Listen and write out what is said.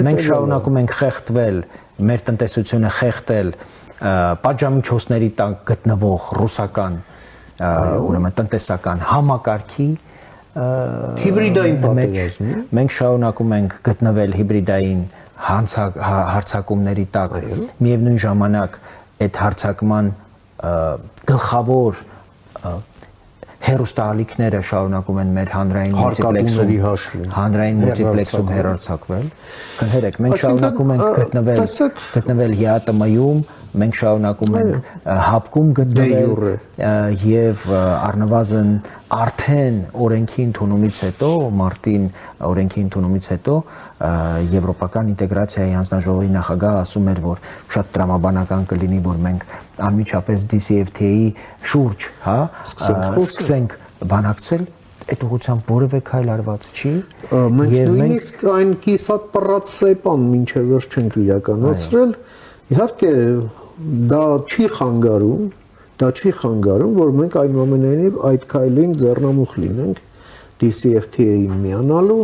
Մենք շարունակում ենք խեղդվել, մեր տնտեսությունը խեղդել պատժամիջոցների տակ գտնվող ռուսական ուրեմն տնտեսական համակարգի հիբրիդային պատերազմի մենք շարունակում ենք գտնվել հիբրիդային հարձակումների տակ միևնույն ժամանակ այդ հարձակման գլխավոր հերոստալիքները շարունակում են մեր հանրային մուլտիպլեքսում հեռարձակվել կներեք մենք շարունակում ենք գտնվել ՀԱՏՄ-ում մենք շարունակում ենք հապկում գտնվել եւ առնվազն արդեն օրենքի ընդունումից հետո մարտին օրենքի ընդունումից հետո եվրոպական ինտեգրացիայի հանձնաժողովի նախագահը ասում էր որ շատ տրամաբանական կլինի որ մենք անմիջապես DCFTA-ի շուրջ սկսենք բանակցել այդ ուղղությամբ որևէ քայլ արված չի մենք նույնիսկ այն կիսատ պռած սեպան մինչև վերջ չենք իրականացրել իհարկե դա չի խանգարում որ մենք այնուամենայնիվ այդ քայլին ձեռնամուխ լինենք DCFTA-ին միանալու